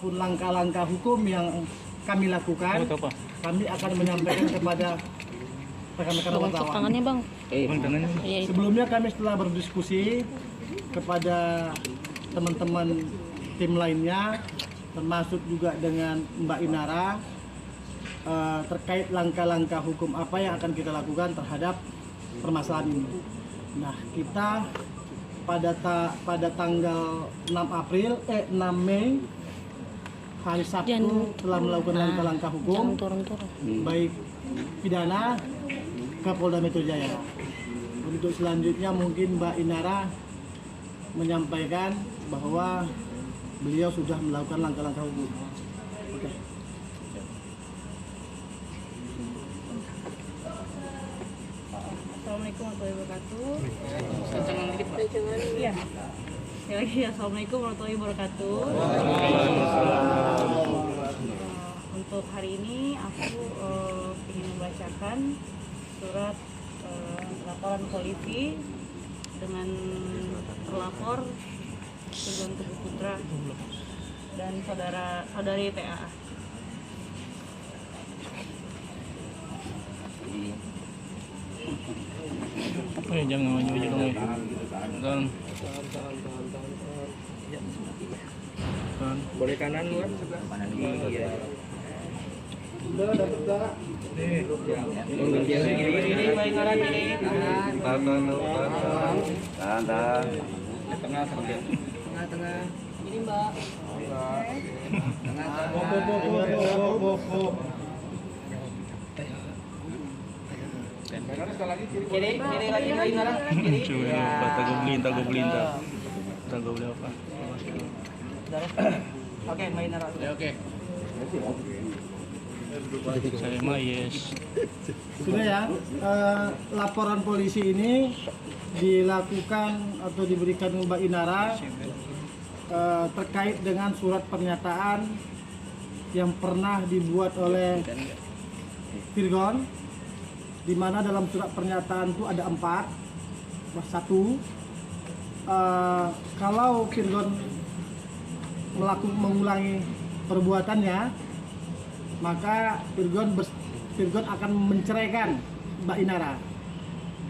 ataupun langkah-langkah hukum yang kami lakukan, kami akan menyampaikan kepada rekan-rekan wartawan. Tangannya bang. Sebelumnya kami setelah berdiskusi kepada teman-teman tim lainnya, termasuk juga dengan Mbak Inara, terkait langkah-langkah hukum apa yang akan kita lakukan terhadap permasalahan ini. Nah, kita pada tanggal 6 Mei hari Sabtu telah melakukan langkah-langkah hukum, baik pidana ke Polda Metro Jaya. Untuk selanjutnya mungkin Mbak Inara menyampaikan bahwa beliau sudah melakukan langkah-langkah hukum. Oke. Assalamualaikum warahmatullahi wabarakatuh. Iya. Lagi assalamualaikum warahmatullahi wabarakatuh. Untuk hari ini aku ingin membacakan surat laporan polisi dengan terlapor Firgon Teguh Putra dan saudari TA. Jangan maju dong. Boleh kanan lu kan? Kanan iya. Udah dapat enggak? Nih. Ini main kanan ini. Tahan. Tengah. Ini Mbak. Kiri lagi kiri. Tago belinta. Tago beli apa? Oke, main Nara. Oke. Saya mah yes. Sudah ya, laporan polisi ini dilakukan atau diberikan Mbak Inara terkait dengan surat pernyataan yang pernah dibuat oleh Firgon, di mana dalam surat pernyataan itu ada 4. Satu, kalau Firgon mengulangi perbuatannya, maka Firgon akan menceraikan Mbak Inara,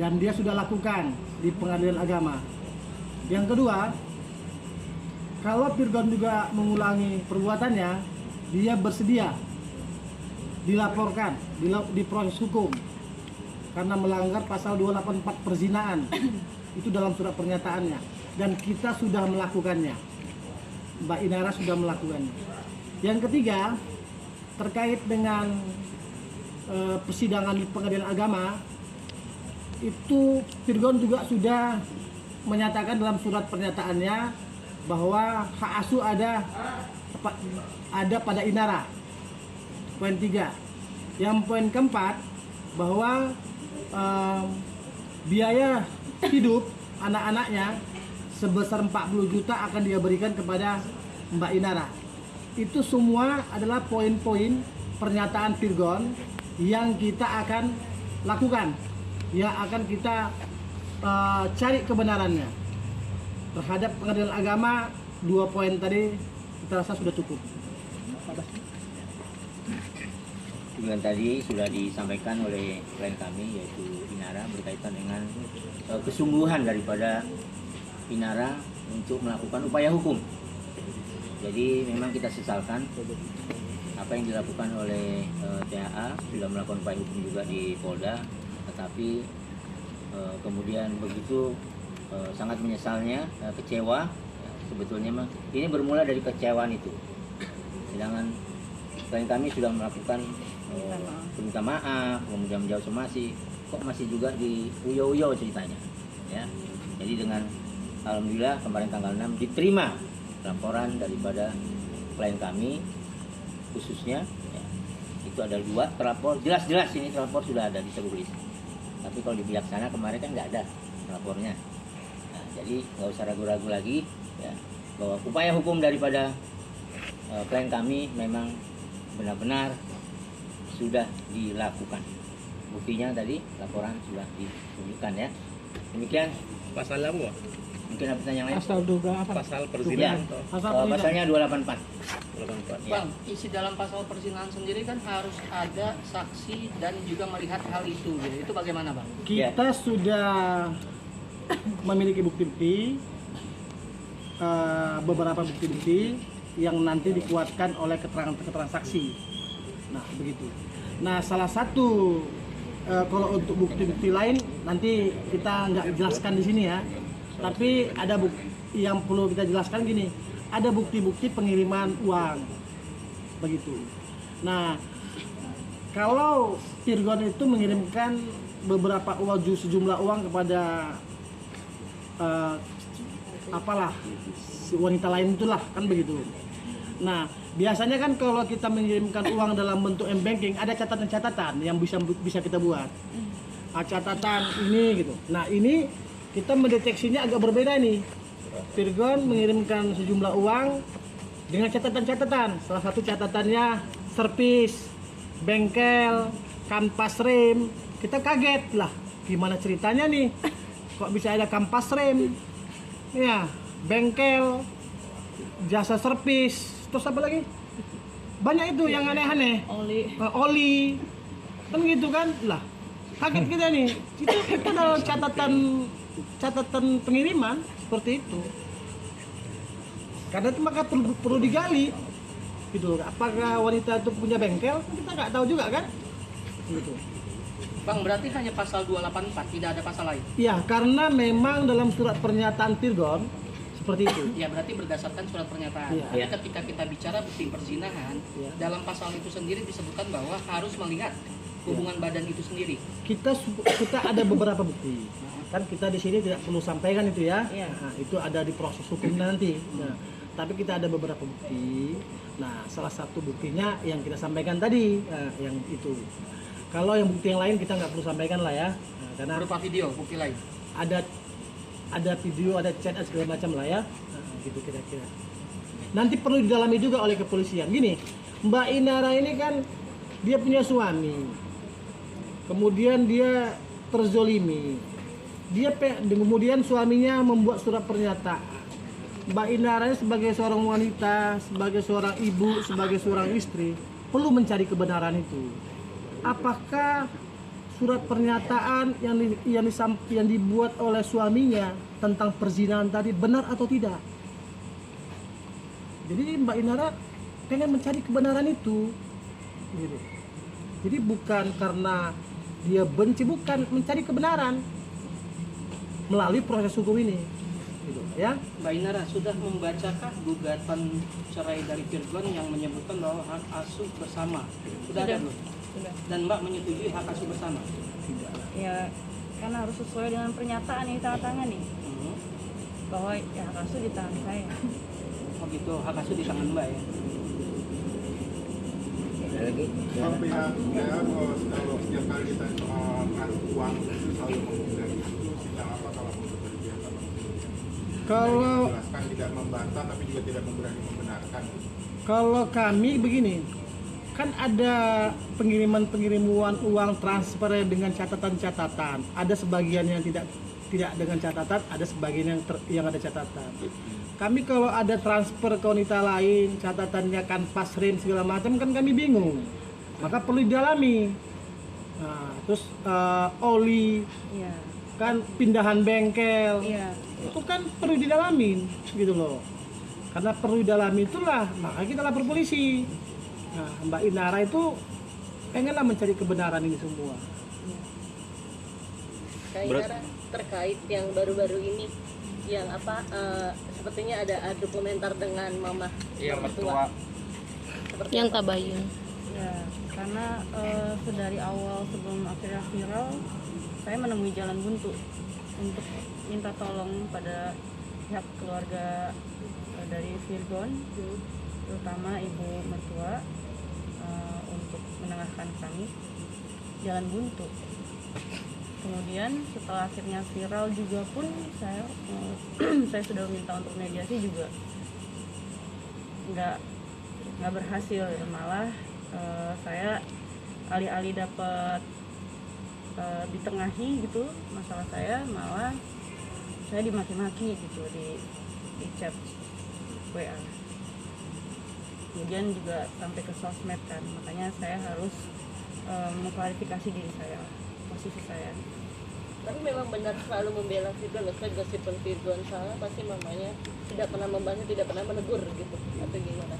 dan dia sudah lakukan di Pengadilan Agama. Yang kedua, kalau Firgon juga mengulangi perbuatannya, dia bersedia dilaporkan di proses hukum karena melanggar pasal 284 perzinaan. Itu dalam surat pernyataannya, dan kita sudah melakukannya. Mbak Inara sudah melakukannya. Yang ketiga, terkait dengan persidangan di Pengadilan Agama, itu Firgon juga sudah menyatakan dalam surat pernyataannya bahwa hak asuh ada pada Inara. Poin 3. Yang poin keempat, bahwa biaya hidup anak-anaknya sebesar 40 juta akan dia berikan kepada Mbak Inara. Itu semua adalah poin-poin pernyataan Firgon yang kita akan lakukan, yang akan kita cari kebenarannya. Terhadap Pengadilan Agama, 2 poin tadi kita rasa sudah cukup. Dengan tadi sudah disampaikan oleh klien kami, yaitu Inara, berkaitan dengan kesungguhan daripada Inara untuk melakukan upaya hukum. Jadi memang kita sesalkan apa yang dilakukan oleh THA, sudah melakukan upaya hukum juga di Polda, tetapi kemudian begitu sangat menyesalnya, kecewa. Sebetulnya mah ini bermula dari kecewaan itu. Sedangkan klien kami sudah melakukan minta maaf, kemudian menjawab somasi, kok masih juga di uyo-uyo ceritanya, ya. Jadi dengan alhamdulillah kemarin tanggal 6 diterima laporan daripada klien kami khususnya, ya. Itu ada 2 terlapor, jelas-jelas ini terlapor sudah ada ditulis. Tapi kalau di Bijaksana kemarin kan nggak ada lapornya. Nah, jadi nggak usah ragu-ragu lagi, ya, bahwa upaya hukum daripada klien kami memang benar-benar sudah dilakukan. Buktinya tadi laporan sudah ditunjukkan, ya. Demikian. Pasal apa? Mungkin ada pertanyaan lain? Asal dugaan apa? Pasal Ya, perzinahan. Asal pasalnya 284. 84. Ya. Bang, isi dalam pasal perzinahan sendiri kan harus ada saksi dan juga melihat hal itu. Gitu. Itu bagaimana, Bang? Kita sudah memiliki bukti-bukti, beberapa bukti-bukti yang nanti dikuatkan oleh keterangan saksi. Nah, begitu. Nah, salah satu kalau untuk bukti-bukti lain nanti kita nggak jelaskan di sini ya. Tapi ada bukti yang perlu kita jelaskan gini. Ada bukti-bukti pengiriman uang, begitu. Nah, kalau Virgon itu mengirimkan beberapa uang, sejumlah uang kepada apalah si wanita lain itulah, kan begitu. Nah, biasanya kan kalau kita mengirimkan uang dalam bentuk m-banking ada catatan-catatan yang bisa kita buat. Catatan ini gitu. Nah, ini kita mendeteksinya agak berbeda nih. Virgon mengirimkan sejumlah uang dengan catatan-catatan. Salah satu catatannya servis, bengkel, kampas rem. Kita kaget lah, gimana ceritanya nih? Kok bisa ada kampas rem? Ya, bengkel, jasa servis, terus apa lagi? Banyak itu yang aneh-aneh. Oli. Kan gitu kan? Lah, kaget kita nih. Itu adalah catatan pengiriman seperti itu. Karena itu maka perlu digali. Gitu. Apakah wanita itu punya bengkel? Kita nggak tahu juga kan? Gitu. Bang, berarti hanya pasal 284, tidak ada pasal lain? Iya, karena memang dalam surat pernyataan Virgon seperti itu. Ya, berarti berdasarkan surat pernyataan. Iya. Tapi ketika kita bicara bukti perzinahan, Iya. dalam pasal itu sendiri disebutkan bahwa harus melihat hubungan badan itu sendiri. Kita ada beberapa bukti. Kan kita di sini tidak perlu sampaikan itu ya. Iya. Nah, itu ada di proses hukum nanti. Nah, tapi kita ada beberapa bukti. Nah, salah satu buktinya yang kita sampaikan tadi, yang itu. Kalau yang bukti yang lain kita nggak perlu sampaikan lah ya. Nah, karena Berupa video, bukti lain. ada video, ada chat, segala macam lah ya. Nah, gitu kira-kira. Nanti perlu didalami juga oleh kepolisian. Gini, Mbak Inara ini kan dia punya suami. Kemudian dia terzolimi. Kemudian suaminya membuat surat pernyataan. Mbak Inara sebagai seorang wanita, sebagai seorang ibu, sebagai seorang istri perlu mencari kebenaran itu. Apakah surat pernyataan yang dibuat oleh suaminya tentang perzinahan tadi benar atau tidak? Jadi Mbak Inara pengen mencari kebenaran itu, gitu. Jadi bukan karena dia benci, bukan, mencari kebenaran melalui proses hukum ini, gitu, ya. Mbak Inara sudah membacakah gugatan cerai dari Virgon yang menyebutkan bahwa hak asuh bersama? Sudah ada belum? Sudah. Dan Mbak menyetujui hak asuh bersama? Ya, karena harus sesuai dengan pernyataan yang tanda tangan nih, bahwa ya hak asuh di tangan saya. Oh gitu, hak asuh di tangan Mbak ya? Ada lagi? Kalau pihaknya kalau setiap kali kita soal uang itu selalu mengundang itu sidang apa kalau untuk berpihak apa? Kalau Jelaskan tidak membantah tapi juga tidak berani membenarkan. Kalau kami begini, kan ada pengiriman uang transfer dengan catatan-catatan. Ada sebagian yang tidak dengan catatan, ada sebagian yang ada catatan. Kami kalau ada transfer ke wanita lain, catatannya kan pas rem segala macam, kan kami bingung. Maka perlu didalami. Nah, terus oli, Iya. kan pindahan bengkel. Iya. Itu kan perlu didalamin gitu loh. Karena perlu didalami itulah maka kita lapor polisi. Nah, Mbak Inara itu pengenlah mencari kebenaran ini semua. Kak Inara, terkait yang baru-baru ini yang sepertinya ada dokumenter dengan mama mertua seperti yang apa? tabayun. Ya, karena dari awal sebelum akhirnya viral, saya menemui jalan buntu untuk minta tolong pada pihak keluarga dari Virgon, terutama ibu mertua, untuk menengahkan kami jalan buntu. Kemudian setelah akhirnya viral juga pun saya sudah minta untuk mediasi juga nggak berhasil, malah saya alih-alih dapat ditengahi gitu masalah saya, malah saya dimaki-maki gitu di chat WA. Kemudian juga sampai ke sosmed kan, makanya saya harus mengklarifikasi diri saya, posisi saya. Tapi memang benar selalu membela Virgon, maksudnya gosip Virgon salah pasti mamanya tidak pernah membahasnya, tidak pernah menegur gitu, atau gimana?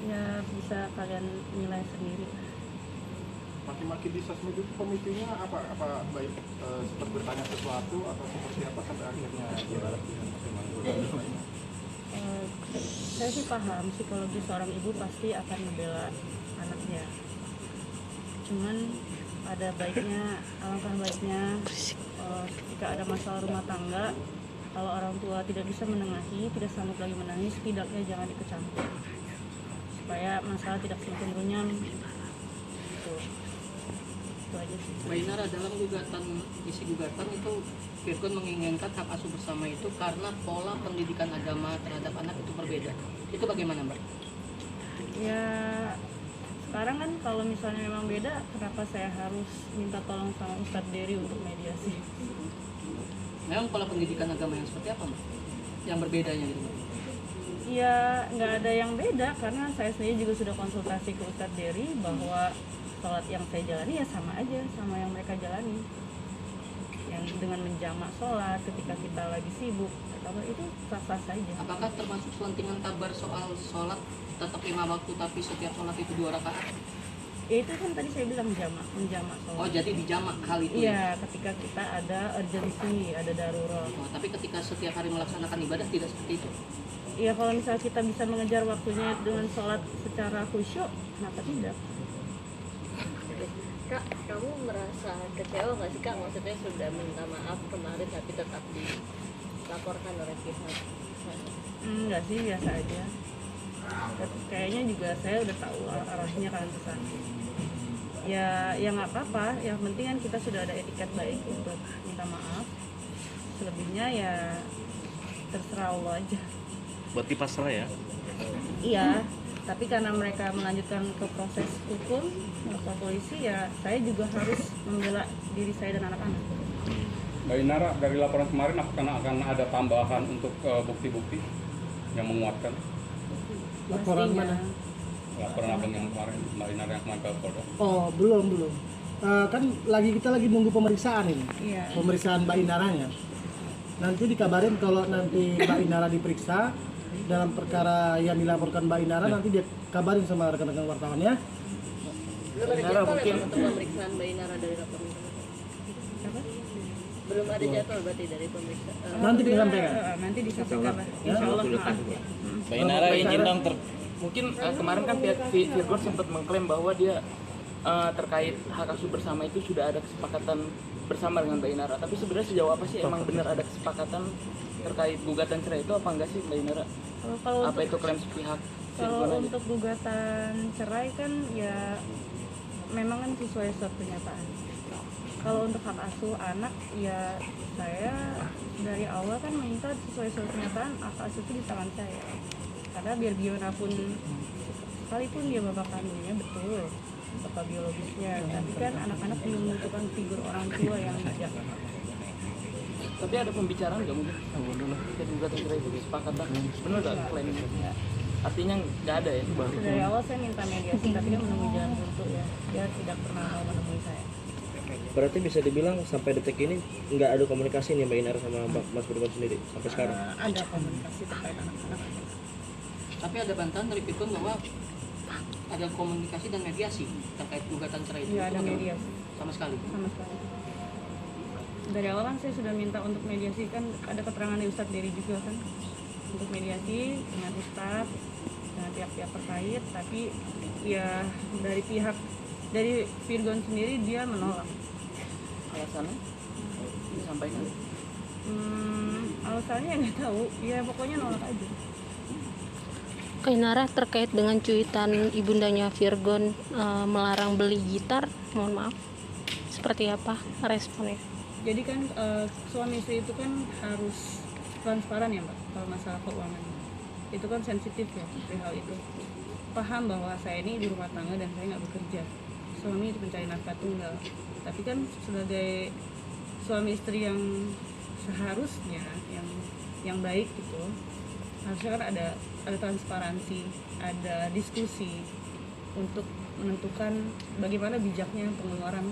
Ya bisa kalian nilai sendiri. Maki-maki di sosmed itu pemicunya apa baik sempat bertanya sesuatu atau seperti apa sampai akhirnya dia balas dengan masing-masing? Saya sih paham psikologi seorang ibu pasti akan membela anaknya. Cuman ada baiknya, alangkah baiknya ketika ada masalah rumah tangga, kalau orang tua tidak bisa menengahi, tidak sanggup lagi menangis, setidaknya jangan ikut campur supaya masalah tidak semakin runyam. Itu aja sih. Mbak Inara, dalam isi gugatan itu Virgon menginginkan hak asuh bersama itu karena pola pendidikan agama terhadap anak itu berbeda. Itu bagaimana, Mbak? Ya sekarang kan kalau misalnya memang beda, kenapa saya harus minta tolong sama Ustadz Dery untuk mediasi? Memang pola pendidikan agama yang seperti apa, Mbak? Yang berbedanya gitu, Mbak? Ya nggak ada yang beda, karena saya sendiri juga sudah konsultasi ke Ustadz Dery bahwa sholat yang saya jalani ya sama aja sama yang mereka jalani, yang dengan menjamak sholat ketika kita lagi sibuk, itu sah-sah saja. Apakah termasuk selentingan kabar soal sholat tetap 5 waktu tapi setiap sholat itu 2 rakaat? Ya itu kan tadi saya bilang menjamak sholat. Oh, jadi dijamak hal itu? Iya, ketika kita ada urgency, ada darurat. Oh, tapi ketika setiap hari melaksanakan ibadah tidak seperti itu? Iya, kalau misalnya kita bisa mengejar waktunya dengan sholat secara khusyuk, kenapa tidak? Kak, kamu merasa kecewa nggak sih Kak? Maksudnya sudah minta maaf kemarin tapi tetap dilaporkan oleh pihak. Enggak sih, biasa aja. Kayaknya juga saya udah tahu arahnya kan ke sana. Ya nggak apa-apa. Yang penting kan kita sudah ada etiket baik untuk minta maaf. Selebihnya ya terserah Allah aja. Berarti pasrah ya? Iya, tapi karena mereka melanjutkan ke proses hukum ke polisi, ya saya juga harus membela diri saya dan anak-anak. Mbak Inara, dari laporan kemarin apakah akan ada tambahan untuk bukti-bukti yang menguatkan? Laporan mana? Laporan abang yang kemarin, Mbak Inara yang kemarin ke Polda. Oh, belum. Kan kita lagi nunggu pemeriksaan ini. Iya. Pemeriksaan Mbak Inaranya. Nanti dikabarin kalau nanti Mbak Inara diperiksa dalam perkara yang dilaporkan Mbak Inara, nanti dia kabarin sama rekan-rekan wartawannya. Belum ada jadwal ya untuk pemeriksaan Mbak Inara dari laporan itu? Apa? Belum ada jadwal berarti dari pemeriksaan? Nanti disampaikan. Nanti disampaikan. Insya Allah. Mbak Inara izin dong mungkin kemarin kan pihak Virgon sempat mengklaim bahwa dia terkait hak asuh bersama itu sudah ada kesepakatan bersama dengan Mbak Inara. Tapi sebenarnya sejauh apa sih emang benar ada kesepakatan terkait gugatan cerai itu apa enggak sih Mbak Inara? Apa itu klaim sepihak? Kalau untuk gugatan cerai kan ya memang kan sesuai surat pernyataan. Kalau untuk hak asuh anak ya saya dari awal kan minta sesuai surat pernyataan hak asuh itu di tangan saya. Karena biar bagaimanapun sekalipun dia bapak kandungnya betul, bapak biologisnya, tapi kan anak-anak belum membutuhkan figur orang tua yang bijak. Tapi ada pembicaraan nggak mungkin? Kita gugatan cerai itu kesepakatan. Benar nggak klaimnya? Artinya nggak ada ya? Dari awal saya minta mediasi, tapi dia menemui jalan buntu ya. Dia tidak pernah mau menemui saya. Berarti bisa dibilang sampai detik ini nggak ada komunikasi nih Mbak Inara sama Mas Virgon sendiri sampai sekarang? Ada komunikasi terkait anak-anak. Tapi ada bantahan dari Virgon bahwa ada komunikasi dan mediasi terkait gugatan cerai itu. Iya, ada bagaimana? mediasi. Sama sekali. Sama sekali. Dari awal kan saya sudah minta untuk mediasi, kan ada keterangan dari Ustadz Dery juga kan untuk mediasi dengan Ustadz, dengan pihak-pihak terkait, tapi ya dari Virgon sendiri dia menolak. Alasannya disampaikan? Alasannya nggak tahu, ya pokoknya nolak aja. Inara, terkait dengan cuitan ibundanya Virgon melarang beli gitar, mohon maaf, seperti apa responnya? Jadi kan suami istri itu kan harus transparan ya Mbak, kalau masalah keuangan itu kan sensitif ya hal itu. Paham bahwa saya ini di rumah tangga dan saya nggak bekerja, suami itu pencari nafkah tunggal, tapi kan sebagai suami istri yang seharusnya yang baik gitu, harusnya kan ada transparansi, ada diskusi untuk menentukan bagaimana bijaknya pengeluaran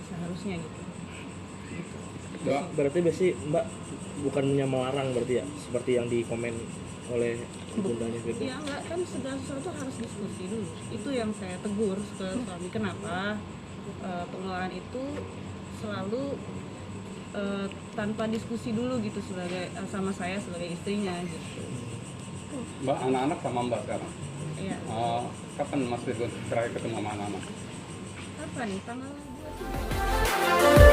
seharusnya gitu. Berarti biasanya Mbak bukannya melarang berarti ya, seperti yang dikomen oleh ibundanya Virgon? Iya enggak, kan segala sesuatu harus diskusi dulu. Itu yang saya tegur ke suami, kenapa pengeluaran itu selalu tanpa diskusi dulu gitu sebagai sama saya sebagai istrinya gitu. Mbak, anak-anak sama Mbak sekarang? Iya. Kapan Mas Virgon terakhir ketemu sama anak-anak? Apa nih, tanggal 2?